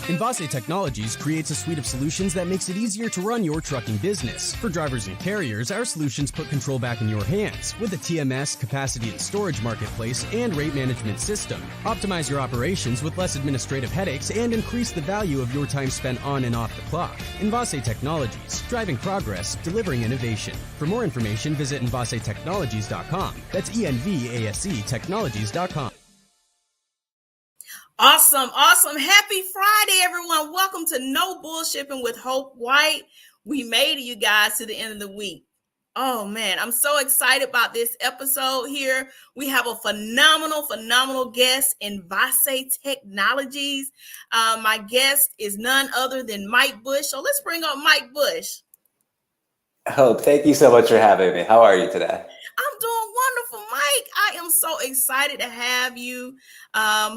Envase Technologies creates a suite of solutions that makes it easier to run your trucking business. For drivers and carriers, our solutions put control back in your hands with a TMS, capacity and storage marketplace, and rate management system. Optimize your operations with less administrative headaches and increase the value of your time spent on and off the clock. Envase Technologies, driving progress, delivering innovation. For more information, visit EnvaseTechnologies.com. That's ENVASE Technologies.com. Awesome. Happy Friday, everyone. Welcome to No Bullshipping with Hope White. We made it, you guys, to the end of the week. Oh, man, I'm so excited about this episode here. We have a phenomenal guest, Envase Technologies. My guest is none other than Mike Bush. So let's bring up Mike Bush. Hope, thank you so much for having me. How are you today? I'm doing wonderful, Mike. I am so excited to have you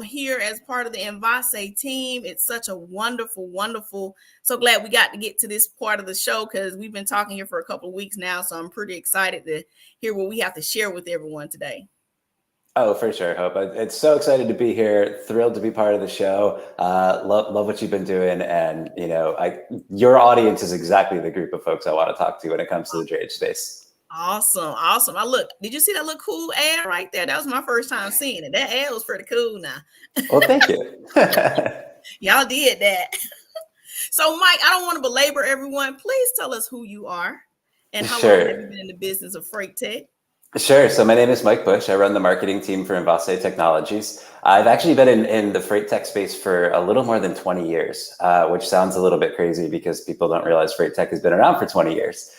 here as part of the Envase team. It's such a wonderful. So glad we got to get to this part of the show because we've been talking here for a couple of weeks now. So I'm pretty excited to hear what we have to share with everyone today. Oh, for sure, Hope. It's so excited to be here. Thrilled to be part of the show. Love what you've been doing, and your audience is exactly the group of folks I want to talk to when it comes to the drayage space. Awesome. Did you see that little cool ad right there? That was my first time seeing it. That ad was pretty cool now. Well, thank you. Y'all did that. So, Mike, I don't want to belabor everyone. Please tell us who you are and how long have you been in the business of freight tech? Sure. So my name is Mike Bush. I run the marketing team for Envase Technologies. I've actually been in the freight tech space for a little more than 20 years, which sounds a little bit crazy because people don't realize freight tech has been around for 20 years.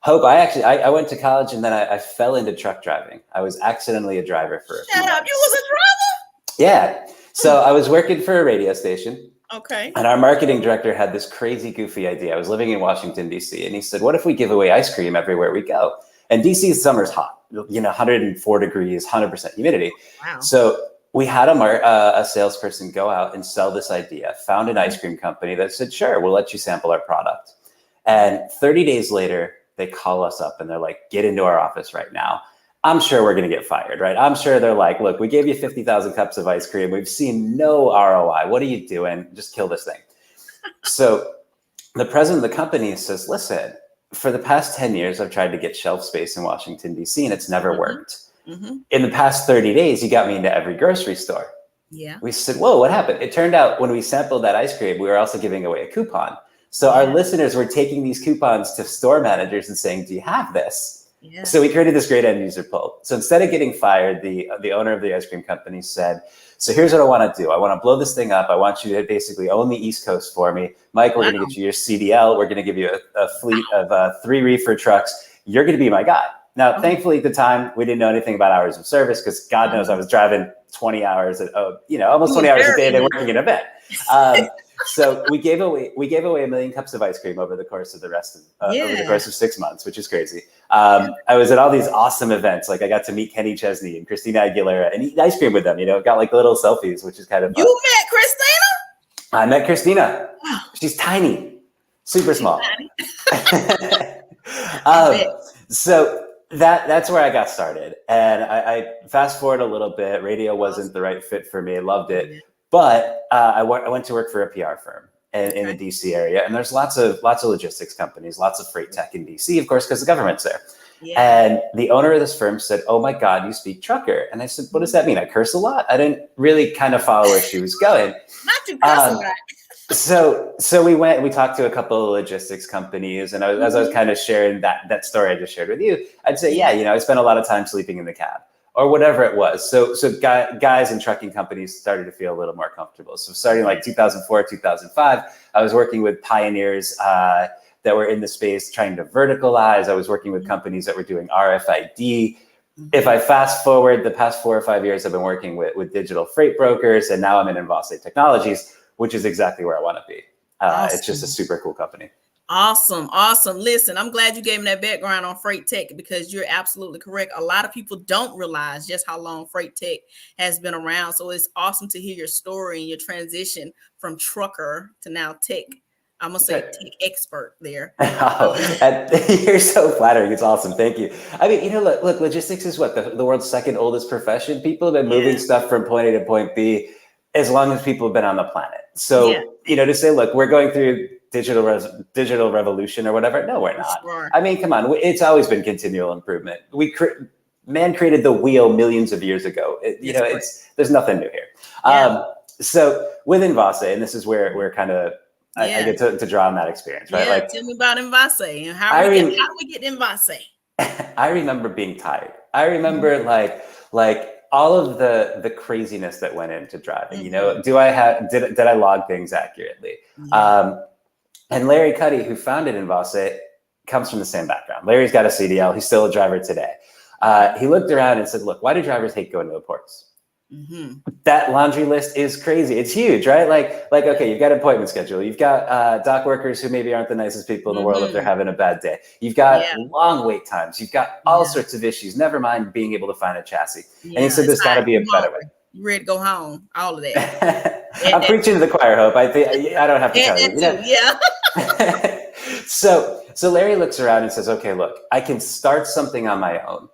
Hope, I went to college and then I fell into truck driving. I was accidentally a driver for a few months. You was a driver? Yeah. So I was working for a radio station. Okay. And our marketing director had this crazy, goofy idea. I was living in Washington, D.C. And he said, what if we give away ice cream everywhere we go? And DC's summer's hot, 104 degrees, 100% humidity. Wow. So we had a salesperson go out and sell this idea, found an ice cream company that said, sure, we'll let you sample our product. And 30 days later, they call us up and they're like, get into our office right now. I'm sure we're going to get fired, right? I'm sure they're like, look, we gave you 50,000 cups of ice cream. We've seen no ROI. What are you doing? Just kill this thing. So the president of the company says, listen, for the past 10 years, I've tried to get shelf space in Washington, D.C., and it's never worked. In the past 30 days, you got me into every grocery store. Yeah. We said, whoa, what happened? It turned out when we sampled that ice cream, we were also giving away a coupon. So our listeners were taking these coupons to store managers and saying, do you have this? Yeah. So we created this great end user pull. So instead of getting fired, the owner of the ice cream company said, so here's what I want to do. I want to blow this thing up. I want you to basically own the East Coast for me. Mike, we're going to get you your CDL. We're going to give you a fleet of 3 reefer trucks. You're going to be my guy. Now, thankfully at the time, we didn't know anything about hours of service because God knows I was driving 20 hours, almost 20 hours a day and working in a vet. So we gave away 1 million cups of ice cream over the course of over the course of 6 months, which is crazy. I was at all these awesome events. Like I got to meet Kenny Chesney and Christina Aguilera and eat ice cream with them, got like little selfies, which is kind of fun. You met Christina? I met Christina. She's tiny, super small. So that's where I got started. And I fast forward a little bit. Radio wasn't the right fit for me. I loved it. But I went to work for a PR firm in the DC area, and there's lots of logistics companies, lots of freight tech in DC, of course, because the government's there. Yeah. And the owner of this firm said, "Oh my God, you speak trucker." And I said, "What does that mean? I curse a lot?" I didn't really kind of follow where she was going. Not too curse a lot. So we talked to a couple of logistics companies, and as I was kind of sharing that story I just shared with you, I'd say, I spent a lot of time sleeping in the cab. Or whatever it was. So guys in trucking companies started to feel a little more comfortable. So starting like 2004, 2005, I was working with pioneers that were in the space trying to verticalize. I was working with companies that were doing RFID. If I fast forward the past 4 or 5 years, I've been working with digital freight brokers, and now I'm in Envase Technologies, which is exactly where I want to be. Awesome. It's just a super cool company. Awesome. Listen, I'm glad you gave me that background on freight tech because you're absolutely correct. A lot of people don't realize just how long freight tech has been around. So it's awesome to hear your story and your transition from trucker to now tech. I'm going to say tech expert there. You're so flattering. It's awesome. Thank you. I mean, look, logistics is what? The world's second oldest profession. People have been moving stuff from point A to point B as long as people have been on the planet. So, to say, look, we're going through digital revolution or whatever. No, we're not. Sure. I mean, come on. It's always been continual improvement. Man created the wheel millions of years ago. There's nothing new here. So with Envase, and this is where we're kind of, I get to draw on that experience, right? Yeah, tell me about Envase and how do we get Envase? I remember being tired. I remember like all of the craziness that went into driving. Did I log things accurately? And Larry Cuddy, who founded Envase, comes from the same background. Larry's got a CDL. He's still a driver today. He looked around and said, look, why do drivers hate going to the ports? That laundry list is crazy. It's huge, right? Like, okay, you've got appointment schedule. You've got dock workers who maybe aren't the nicest people in the world if they're having a bad day. You've got long wait times. You've got all sorts of issues, never mind being able to find a chassis. And he said, there's got to be a better way. You ready to go home? All of that. I'm preaching to the choir, Hope. I don't have to tell you. So Larry looks around and says, okay, look, I can start something on my own.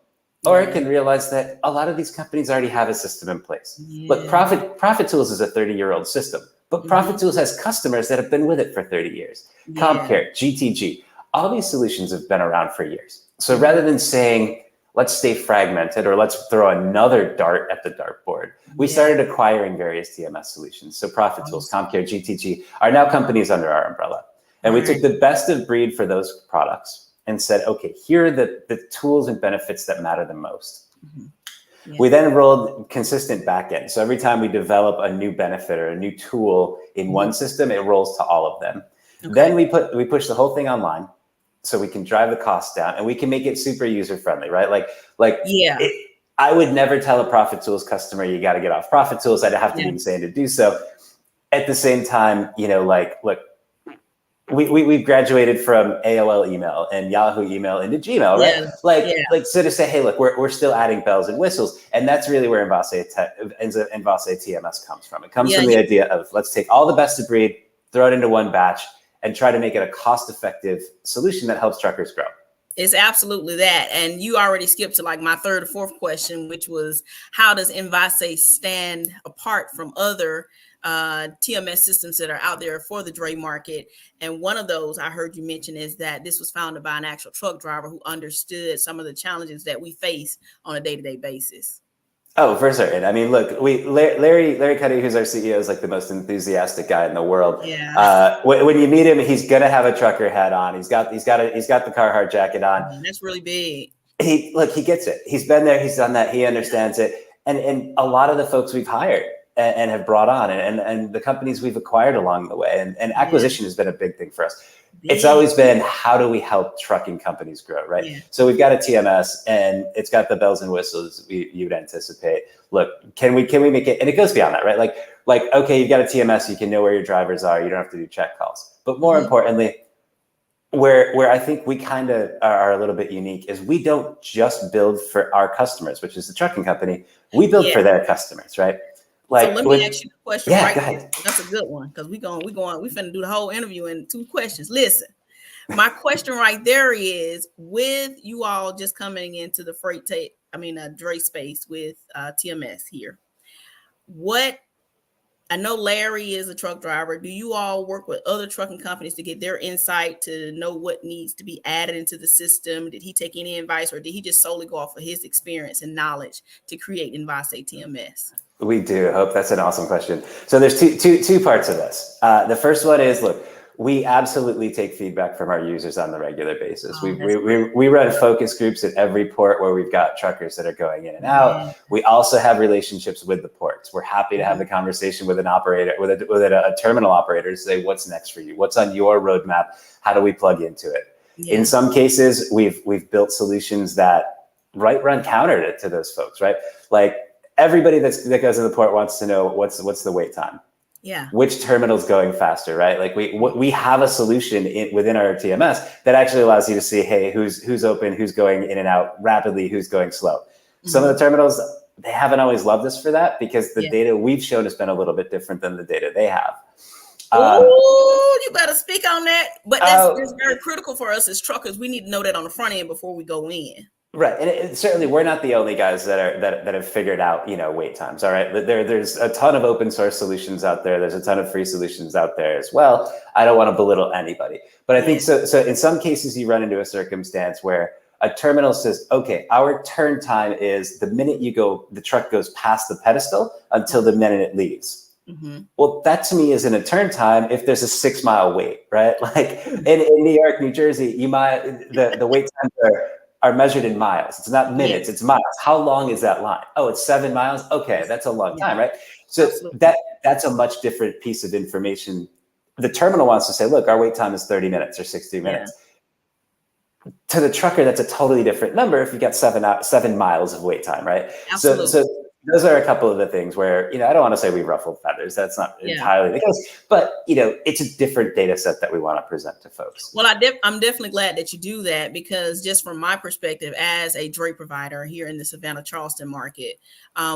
Or I can realize that a lot of these companies already have a system in place. Look, Profit Tools is a 30-year-old system, but Profit Tools has customers that have been with it for 30 years. CompCare, GTG, all these solutions have been around for years. So rather than saying, let's stay fragmented or let's throw another dart at the dartboard, we started acquiring various TMS solutions. So Profit Tools, CompCare, GTG are now companies under our umbrella. And we took the best of breed for those products and said, okay, here are the tools and benefits that matter the most. We then rolled consistent backend. So every time we develop a new benefit or a new tool in one system, it rolls to all of them. Then we push the whole thing online so we can drive the cost down and we can make it super user friendly, right? I would never tell a Profit Tools customer, you got to get off Profit Tools. I'd have to be insane to do so. At the same time, look, we've graduated from AOL email and Yahoo email into Gmail, right? So to say, hey, look, we're still adding bells and whistles, and that's really where Envase TMS comes from. It comes from the idea of let's take all the best of breed, throw it into one batch, and try to make it a cost-effective solution that helps truckers grow. It's absolutely that. And you already skipped to like my third or fourth question, which was how does Envase stand apart from other TMS systems that are out there for the Dray market? And one of those I heard you mention is that this was founded by an actual truck driver who understood some of the challenges that we face on a day-to-day basis. Oh, for certain. I mean, look, Larry Cuddy, who's our CEO, is like the most enthusiastic guy in the world. When you meet him, he's gonna have a trucker hat on. He's got the Carhartt jacket on. That's really big. He gets it. He's been there. He's done that. He understands it. And a lot of the folks we've hired and have brought on and the companies we've acquired along the way. And acquisition has been a big thing for us. It's always been, how do we help trucking companies grow, right? So we've got a TMS and it's got the bells and whistles you'd anticipate. Look, can we make it? And it goes beyond that, right? Like, okay, you've got a TMS, you can know where your drivers are. You don't have to do check calls. But more importantly, where I think we kind of are a little bit unique is we don't just build for our customers, which is the trucking company. We build for their customers, right? So let me ask you a question. Go ahead. That's a good one because we finna do the whole interview in 2 questions. Listen, my question right there is, with you all just coming into the Dray space with TMS here, I know Larry is a truck driver. Do you all work with other trucking companies to get their insight to know what needs to be added into the system? Did he take any advice or did he just solely go off of his experience and knowledge to create Envase TMS? We do. Hope that's an awesome question. So there's two parts of this. The first one is, look, we absolutely take feedback from our users on the regular basis. We run focus groups at every port where we've got truckers that are going in and out. We also have relationships with the ports. We're happy to have the conversation with an operator, with a terminal operator to say, what's next for you? What's on your roadmap? How do we plug into it? In some cases, we've built solutions that run counter to those folks, right? Like, everybody that goes in the port wants to know what's the wait time. Which terminal's going faster, right? Like we have a solution within our TMS that actually allows you to see, hey, who's open, who's going in and out rapidly, who's going slow. Some of the terminals, they haven't always loved us for that because the data we've shown has been a little bit different than the data they have. You better speak on that. But that's very critical for us as truckers. We need to know that on the front end before we go in. Right, and certainly we're not the only guys that have figured out, wait times. All right, there's a ton of open source solutions out there. There's a ton of free solutions out there as well. I don't want to belittle anybody, but I think so. So in some cases, you run into a circumstance where a terminal says, "Okay, our turn time is the minute the truck goes past the pedestal until the minute it leaves." Mm-hmm. Well, that to me isn't a turn time if there's a 6 mile wait, right? Like in New York, New Jersey, the wait times are measured in miles. It's not minutes, it's miles. How long is that line? Oh, it's 7 miles. Okay, that's a long time, right? So that's a much different piece of information. The terminal wants to say, look, our wait time is 30 minutes or 60 minutes. To the trucker, that's a totally different number if you got 7 miles of wait time, right? Absolutely. So those are a couple of the things where, I don't want to say we ruffled feathers. That's not entirely the case, but it's a different data set that we want to present to folks. Well, I'm definitely glad that you do that, because just from my perspective as a dray provider here in the Savannah Charleston market,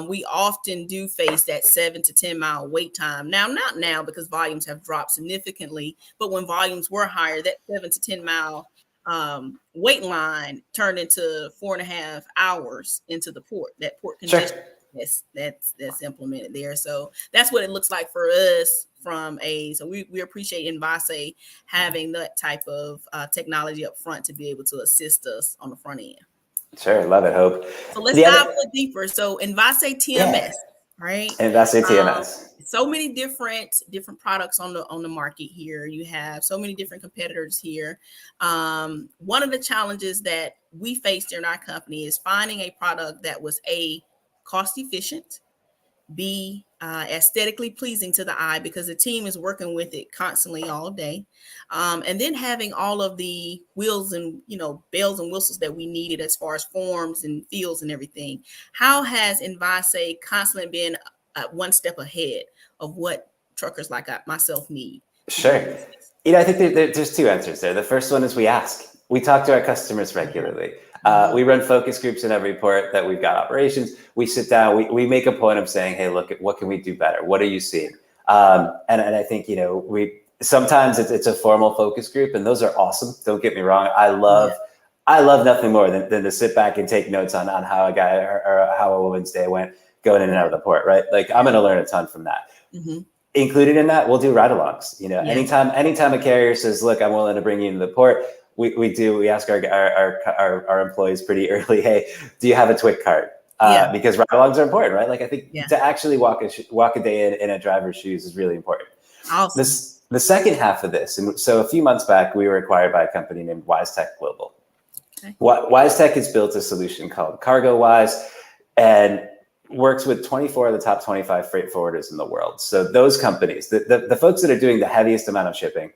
we often do face that 7 to 10 mile wait time. Now, not now because volumes have dropped significantly, but when volumes were higher, that 7 to 10 mile wait line turned into 4.5 hours into the port. That port congestion. Sure. That's implemented there. So that's what it looks like for us so we appreciate Envase having that type of technology up front to be able to assist us on the front end. Sure. Love it, Hope. So let's dive a little deeper. So Envase TMS, right? Envase TMS. So many different products on the market here. You have so many different competitors here. One of the challenges that we faced in our company is finding a product that was cost efficient, B, aesthetically pleasing to the eye, because the team is working with it constantly all day, and then having all of the wheels and bells and whistles that we needed as far as forms and fields and everything. How has Envase constantly been one step ahead of what truckers like myself need? Sure. I think there's two answers there. The first one is we ask. We talk to our customers regularly. We run focus groups in every port that we've got operations. We sit down, we make a point of saying, hey, look, what can we do better? What are you seeing? And I think, sometimes it's a formal focus group, and those are awesome. Don't get me wrong. I love nothing more than to sit back and take notes on how a guy or how a woman's day went going in and out of the port, right? Like, I'm going to learn a ton from that. Mm-hmm. Included in that, we'll do ride-alongs. Anytime a carrier says, look, I'm willing to bring you to the port, we ask our employees pretty early, hey, do you have a TWIC card? Because ride-alongs are important, right? Like, I think to actually walk a day in a driver's shoes is really important. Awesome. The second half of this, and so a few months back, we were acquired by a company named WiseTech Global. Okay. WiseTech has built a solution called CargoWise, and works with 24 of the top 25 freight forwarders in the world. So those companies, the folks that are doing the heaviest amount of shipping,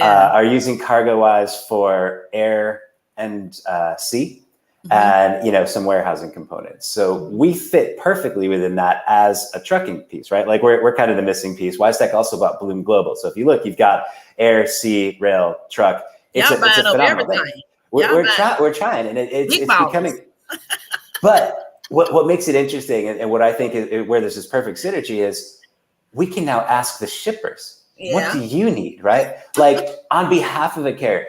are using CargoWise for air and sea, and some warehousing components. So we fit perfectly within that as a trucking piece, right? Like we're kind of the missing piece. WiseTech also bought Bloom Global. So if you look, you've got air, sea, rail, truck. It's a phenomenal thing. We're trying, and it's becoming. But what makes it interesting, and what I think is where there's this perfect synergy is, we can now ask the shippers, what do you need, right? Like, on behalf of a carrier.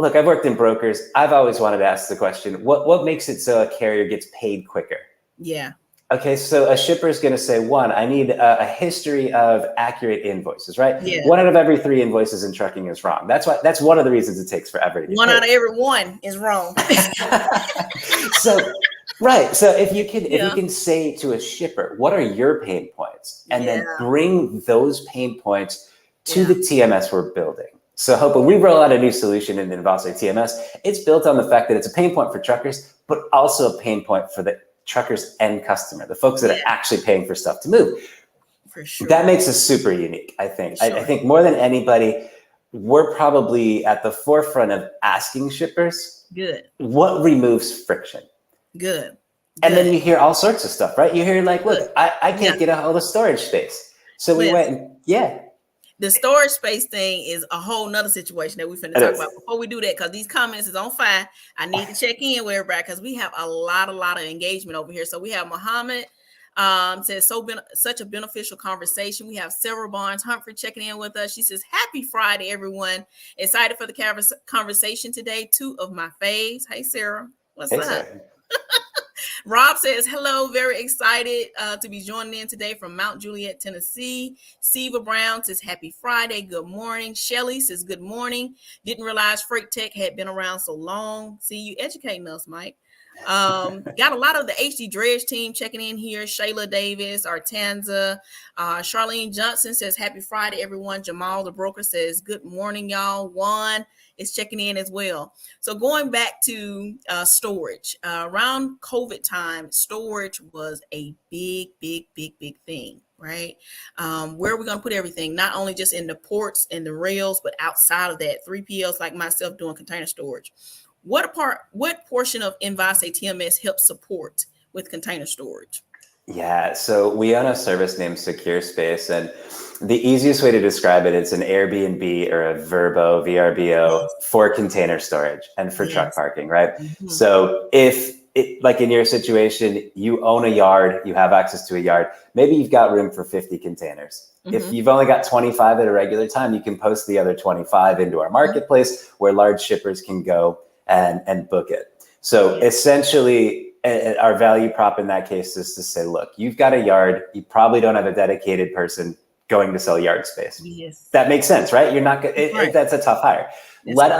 Look, I've worked in brokers. I've always wanted to ask the question, what makes it so a carrier gets paid quicker? Yeah. Okay, so a shipper is going to say, one, I need a history of accurate invoices, right? Yeah. 1 out of every 3 invoices in trucking is wrong. That's one of the reasons it takes forever to get 1 out of every 1 is wrong. Right. So if you can say to a shipper, what are your pain points? And then bring those pain points to the TMS we're building. So Hope, when we roll out a new solution in Envase TMS, it's built on the fact that it's a pain point for truckers, but also a pain point for the truckers' end customer, the folks that are actually paying for stuff to move. For sure. That makes us super unique, I think. Sure. I think more than anybody, we're probably at the forefront of asking shippers, what removes friction? Good. And then you hear all sorts of stuff, right? You hear like, look, I can't get a hold of storage space. So we went and the storage space thing is a whole nother situation that we're finna talk about. Before we do that, because these comments is on fire, I need to check in with everybody because we have a lot of engagement over here. So we have Muhammad says, such a beneficial conversation. We have Sarah Barnes Humphrey checking in with us. She says, happy Friday, everyone. Excited for the conversation today. 2 of my faves. Hey, Sarah. What's Hey, up? sir. Rob says, hello, very excited to be joining in today from Mount Juliet, Tennessee. Siva Brown says, happy Friday, good morning. Shelly says, good morning. Didn't realize Freight Tech had been around so long. See, you educating us, Mike. Got a lot of the HD Dredge team checking in here. Shayla Davis, Artanza, Charlene Johnson says, happy Friday, everyone. Jamal, the broker, says, good morning, y'all. Juan is checking in as well. So going back to storage, around COVID time, storage was a big thing, right? Where are we going to put everything? Not only just in the ports and the rails, but outside of that, 3PLs like myself doing container storage. What portion of Envase TMS helps support with container storage? Yeah, so we own a service named Secure Space, and the easiest way to describe it, it's an Airbnb or a VRBO for container storage and for truck parking, right? Mm-hmm. So if like in your situation, you own a yard, you have access to a yard, maybe you've got room for 50 containers. Mm-hmm. If you've only got 25 at a regular time, you can post the other 25 into our marketplace where large shippers can go and book it. So essentially, our value prop in that case is to say, look, you've got a yard, you probably don't have a dedicated person going to sell yard space. Yes. That makes sense, right? You're not right. That's a tough hire. Let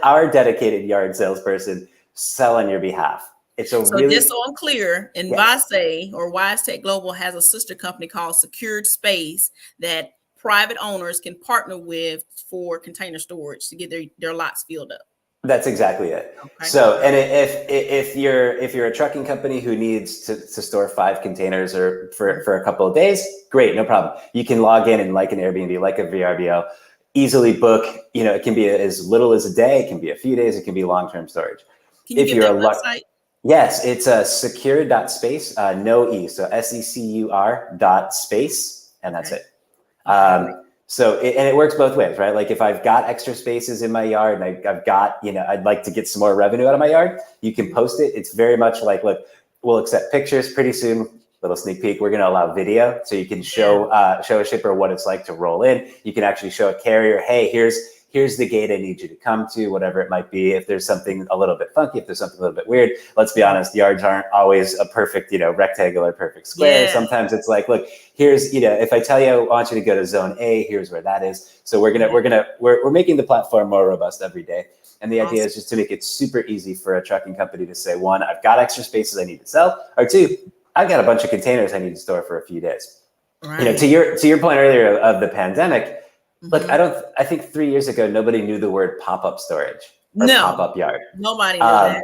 our dedicated yard salesperson sell on your behalf. It's a really, just so I'm clear, Envase or Wise Tech Global has a sister company called Secured Space that private owners can partner with for container storage to get their lots filled up. That's exactly it. Okay. So, and if you're a trucking company who needs to store 5 containers or for a couple of days, great, no problem. You can log in and like an Airbnb, like a VRBO, easily book. You know, it can be as little as a day, it can be a few days, it can be long-term storage. Can you give that website? Yes, it's a secure.space, no E, so secur.space, and that's it. So, it works both ways, right? Like if I've got extra spaces in my yard and I've got, I'd like to get some more revenue out of my yard, you can post it. It's very much like, look, we'll accept pictures pretty soon. Little sneak peek. We're going to allow video. So you can show a shipper what it's like to roll in. You can actually show a carrier, hey, here's the gate I need you to come to, whatever it might be. If there's something a little bit funky, if there's something a little bit weird, let's be honest, yards aren't always a perfect, rectangle or perfect square. Yeah. Sometimes it's like, look, here's, if I tell you I want you to go to zone A, here's where that is. So we're making the platform more robust every day. And the idea is just to make it super easy for a trucking company to say, 1, I've got extra spaces I need to sell, or 2, I've got a bunch of containers I need to store for a few days. Right. To your point earlier of the pandemic, look, I think 3 years ago, nobody knew the word pop-up storage or pop-up yard. Nobody knew that.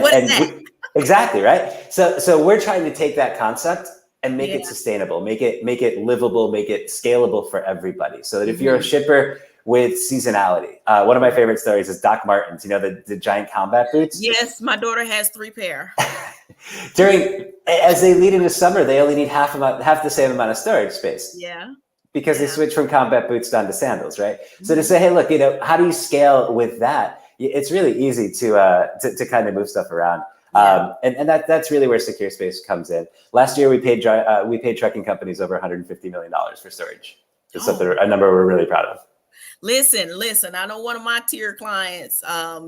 What is that? Exactly, right? So we're trying to take that concept and make it sustainable, make it livable, make it scalable for everybody. So that if you're a shipper with seasonality, one of my favorite stories is Doc Martens, the giant combat boots. Yes, my daughter has 3 pair. As they lead into summer, they only need half the same amount of storage space. Yeah. Because they switch from combat boots down to sandals, right? So to say, hey, look, how do you scale with that? It's really easy to kind of move stuff around. And that's really where Secure Space comes in. Last year, we paid trucking companies over $150 million for storage. It's a number we're really proud of. Listen. I know one of my tier clients,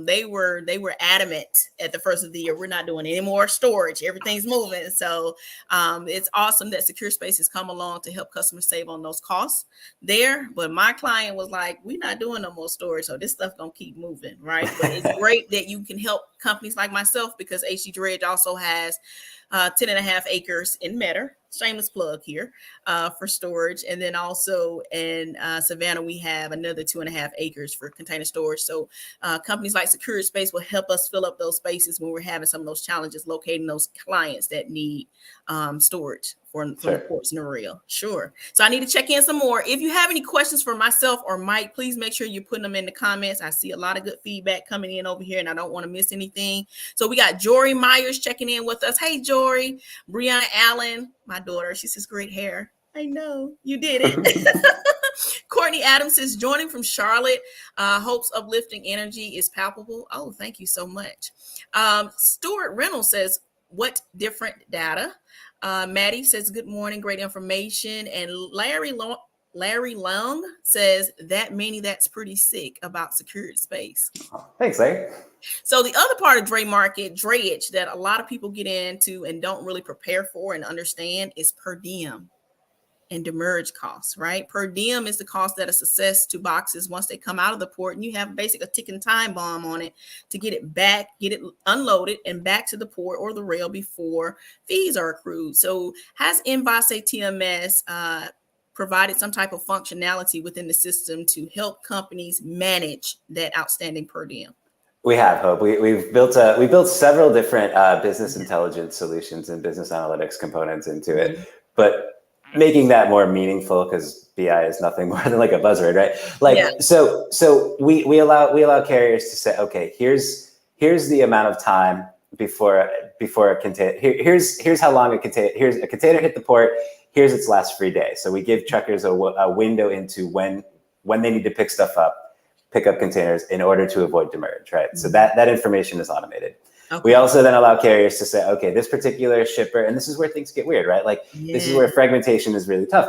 they were adamant at the first of the year, we're not doing any more storage. Everything's moving. So it's awesome that Secure Space has come along to help customers save on those costs there. But my client was like, we're not doing no more storage. So this stuff gonna keep moving, right? But it's great that you can help companies like myself, because HD Dredge also has 10.5 acres in Metter. Shameless plug here for storage. And then also in Savannah, we have another 2.5 acres for container storage. So companies like Secure Space will help us fill up those spaces when we're having some of those challenges locating those clients that need storage for the ports and the rail. Sure. So I need to check in some more. If you have any questions for myself or Mike, please make sure you're putting them in the comments. I see a lot of good feedback coming in over here, and I don't want to miss anything. So we got Jory Myers checking in with us. Hey, Jory. Brianna Allen, my daughter, she says, great hair. I know you did it. Courtney Adams is joining from Charlotte. Hopes uplifting energy is palpable. Oh, thank you so much. Stuart Reynolds says, what different data? Maddie says, good morning, great information. And Larry Larry Long says that many, that's pretty sick about secured space. Thanks, Larry. So the other part of Dray Market, drayage, that a lot of people get into and don't really prepare for and understand is per diem and demurrage costs, right? Per diem is the cost that is assessed to boxes once they come out of the port, and you have basically a ticking time bomb on it to get it back, get it unloaded and back to the port or the rail before fees are accrued. So has Envase TMS provided some type of functionality within the system to help companies manage that outstanding per diem? We have, Hope. We've built several different business intelligence solutions and business analytics components into it, but making that more meaningful, because BI is nothing more than like a buzzword, right? Like, so we allow carriers to say, okay, here's the amount of time before a container. Here's how long a container hit the port. Here's its last free day. So we give truckers a window into when they need to pick up containers in order to avoid demurrage, right? Mm-hmm. So that information is automated. Okay. We also then allow carriers to say, okay, this particular shipper, and this is where things get weird, right? Like this is where fragmentation is really tough.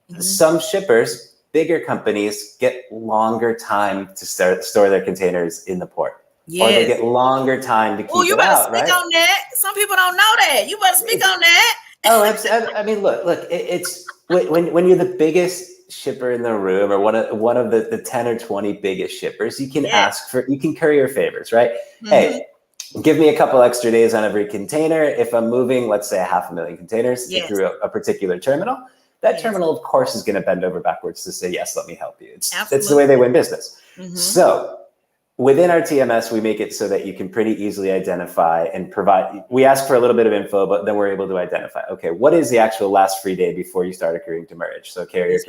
Mm-hmm. Some shippers, bigger companies, get longer time to store their containers in the port. Yes. Or they get longer time to keep it out, you better speak on that. Some people don't know that. You better speak on that. I mean, look, it's when you're the biggest shipper in the room, or one of the 10 or 20 biggest shippers, you can you can curry your favors, right? Mm-hmm. Hey, give me a couple extra days on every container. If I'm moving, let's say 500,000 containers through a particular terminal, that terminal, of course, is going to bend over backwards to say, yes, let me help you. It's the way they win business. Mm-hmm. So within our TMS, we make it so that you can pretty easily identify and provide. We ask for a little bit of info, but then we're able to identify, okay, what is the actual last free day before you start accruing demurrage? So a carrier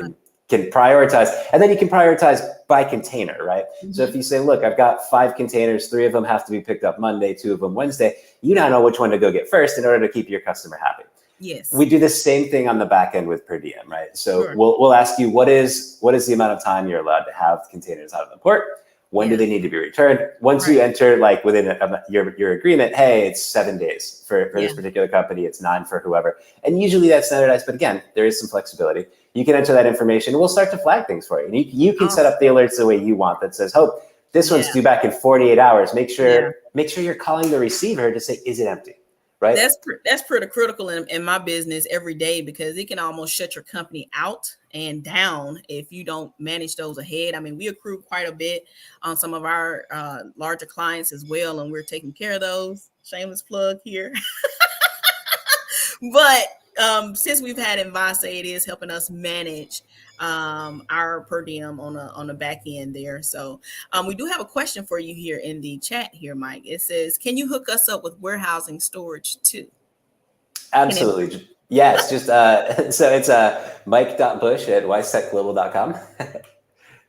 can prioritize, and then you can prioritize by container, right? Mm-hmm. So if you say, look, I've got 5 containers, 3 of them have to be picked up Monday, 2 of them Wednesday, you now know which one to go get first in order to keep your customer happy. Yes. We do the same thing on the back end with per diem, right? So we'll ask you, what is the amount of time you're allowed to have containers out of the port? When do they need to be returned? Once you enter like within your agreement, hey, it's 7 days for this particular company, it's 9 for whoever. And usually that's standardized, but again, there is some flexibility. You can enter that information and we'll start to flag things for you. And you can set up the alerts the way you want that says, Hope, this one's due back in 48 hours. Make sure you're calling the receiver to say, is it empty? Right? That's pretty critical in my business every day, because it can almost shut your company out and down if you don't manage those ahead. I mean, we accrue quite a bit on some of our larger clients as well, and we're taking care of those. Shameless plug here. But since we've had Envase, it is helping us manage our per diem on the back end there. So we do have a question for you here in the chat here, Mike. It says, can you hook us up with warehousing storage too? Absolutely. Yes, just so it's mike.bush@wisetechglobal.com.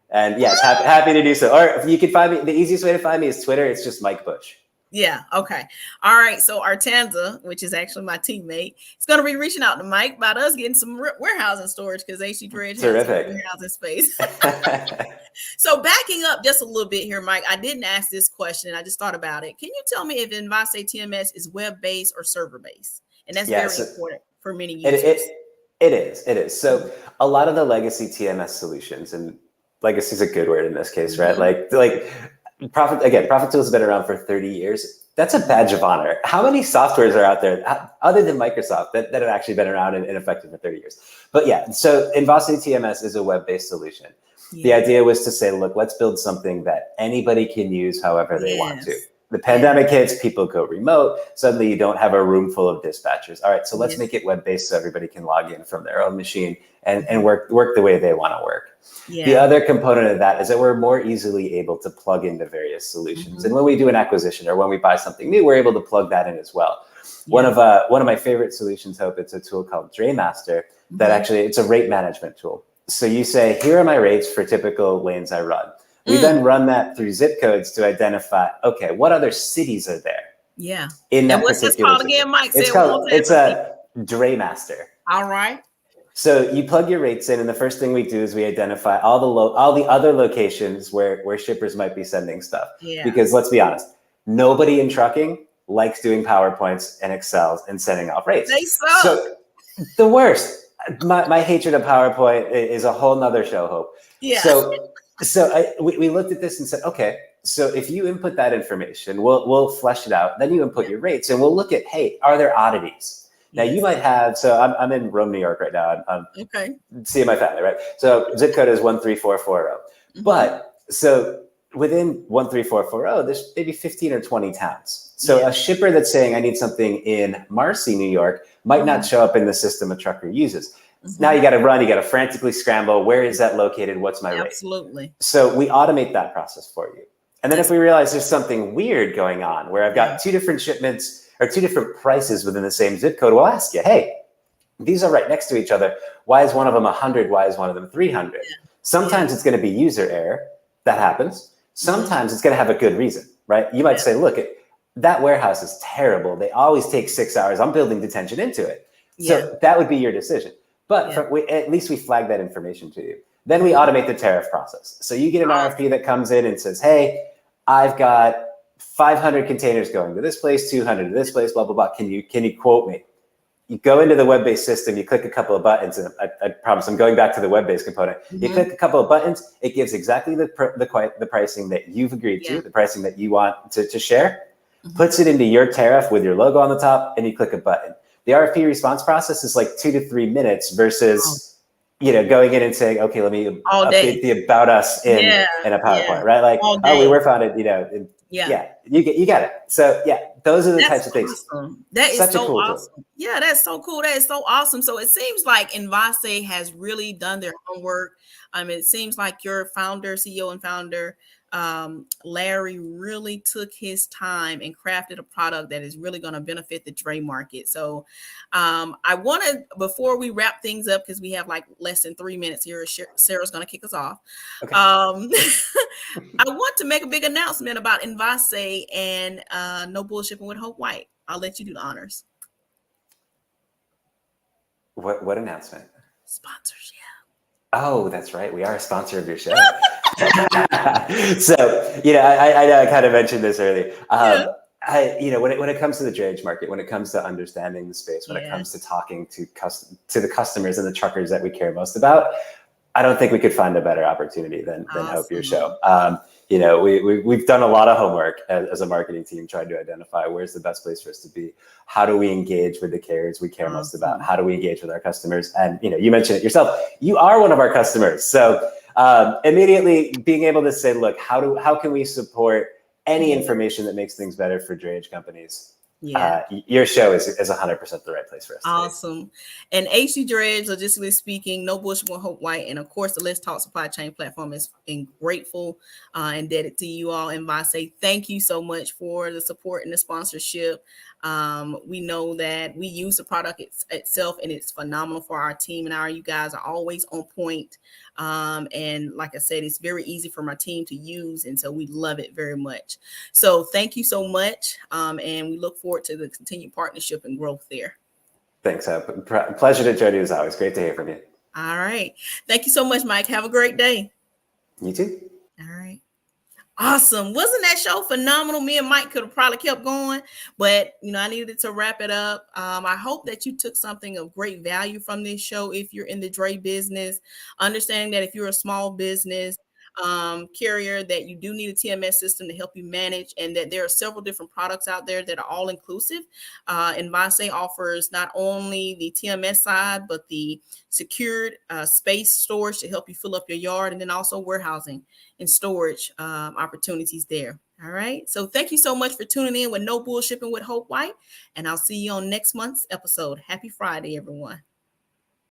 And yes, happy to do so. Or you can find me, the easiest way to find me is Twitter. It's just Mike Bush. Yeah. Okay. All right. So Artanza, which is actually my teammate, is going to be reaching out to Mike about us getting some warehousing storage, because AC Dredge has some warehousing space. So backing up just a little bit here, Mike, I didn't ask this question. I just thought about it. Can you tell me if Envase TMS is web-based or server-based? And that's very important for many users. It is. So a lot of the legacy TMS solutions, and legacy is a good word in this case, right? Like Profit Tools has been around for 30 years. That's a badge of honor. How many softwares are out there other than Microsoft that have actually been around and effective for 30 years? But yeah, so Envase TMS is a web-based solution. Yeah. The idea was to say, look, let's build something that anybody can use however they want to. The pandemic hits, people go remote. Suddenly you don't have a room full of dispatchers. All right, so let's make it web-based so everybody can log in from their own machine and work the way they want to work. Yeah. The other component of that is that we're more easily able to plug into various solutions. Mm-hmm. And when we do an acquisition or when we buy something new, we're able to plug that in as well. Yeah. One of my favorite solutions, Hope, it's a tool called Dray Master that actually, it's a rate management tool. So you say, here are my rates for typical lanes I run. We then run that through zip codes to identify, okay, what other cities are there? Yeah. And what's this called again, Mike? It's a Dray Master. All right. So you plug your rates in, and the first thing we do is we identify all the other locations where shippers might be sending stuff. Yeah. Because let's be honest, nobody in trucking likes doing PowerPoints and Excels and sending off rates. They suck. So the worst. My hatred of PowerPoint is a whole nother show, Hope. Yeah. So we looked at this and said, okay, so if you input that information, we'll flesh it out. Then you input your rates, and we'll look at, hey, are there oddities? Now you might have. So I'm in Rome, New York right now. I'm seeing my family, right? So zip code is 13440. But so within 13440, there's maybe 15 or 20 towns. So a shipper that's saying I need something in Marcy, New York, might not show up in the system a trucker uses. Now you got to run, you got to frantically scramble. Where is that located? What's my rate? Absolutely. So we automate that process for you. And then if we realize there's something weird going on where I've got two different shipments or two different prices within the same zip code, we'll ask you, hey, these are right next to each other. Why is one of them 100? Why is one of them 300? Sometimes it's going to be user error. That happens. Sometimes it's going to have a good reason, right? You might say, look, that warehouse is terrible. They always take 6 hours. I'm building detention into it. So that would be your decision. But at least we flag that information to you. Then we automate the tariff process. So you get an RFP that comes in and says, hey, I've got 500 containers going to this place, 200 to this place, blah, blah, blah. Can you quote me? You go into the web-based system, you click a couple of buttons, and I promise I'm going back to the web-based component. You click a couple of buttons, it gives exactly the pricing that you've agreed to, the pricing that you want to share, puts it into your tariff with your logo on the top, and you click a button. The RFP response process is like 2 to 3 minutes versus going in and saying, okay, let me update the about us in a PowerPoint, right? Like, oh, we were founded, you got it. So those are the types of things. That is so awesome. Yeah, that's so cool. That is so awesome. So it seems like Envase has really done their homework. It seems like your CEO and founder, Larry, really took his time and crafted a product that is really going to benefit the Dray market. So I wanted, before we wrap things up, because we have like less than 3 minutes here, Sarah's going to kick us off. Okay. I want to make a big announcement about Envase and No Bullshipping with Hope White. I'll let you do the honors. What announcement? Sponsorship. Oh, that's right. We are a sponsor of your show. So, I know I kind of mentioned this earlier. When it comes to the drayage market, when it comes to understanding the space, when it comes to talking to the customers and the truckers that we care most about, I don't think we could find a better opportunity than Hope Your Show. We've done a lot of homework as a marketing team trying to identify where's the best place for us to be. How do we engage with the carriers we care most about? How do we engage with our customers? And you mentioned it yourself. You are one of our customers. So immediately being able to say, look, how can we support any information that makes things better for drayage companies? Your show is 100% the right place for us. Awesome. And HC Dredge, logistically speaking, No Bullshipping Hope White, and of course the Let's Talk Supply Chain platform is grateful and indebted to you all. And I say thank you so much for the support and the sponsorship. We know that we use the product itself, and it's phenomenal for our team, and you guys are always on point. And like I said, it's very easy for my team to use, and so we love it very much. So thank you so much, and we look forward to the continued partnership and growth there. Thanks. Pleasure to join you as always. Great to hear from you. All right. Thank you so much, Mike. Have a great day. You too. All right. Awesome. Wasn't that show phenomenal? Me and Mike could have probably kept going, but I needed to wrap it up. I hope that you took something of great value from this show. If you're in the Dray business, understanding that if you're a small business carrier, that you do need a TMS system to help you manage, and that there are several different products out there that are all inclusive. Envase offers not only the TMS side, but the secured space storage to help you fill up your yard, and then also warehousing and storage opportunities there. All right. So thank you so much for tuning in with No Bullshipping with Hope White, and I'll see you on next month's episode. Happy Friday, everyone.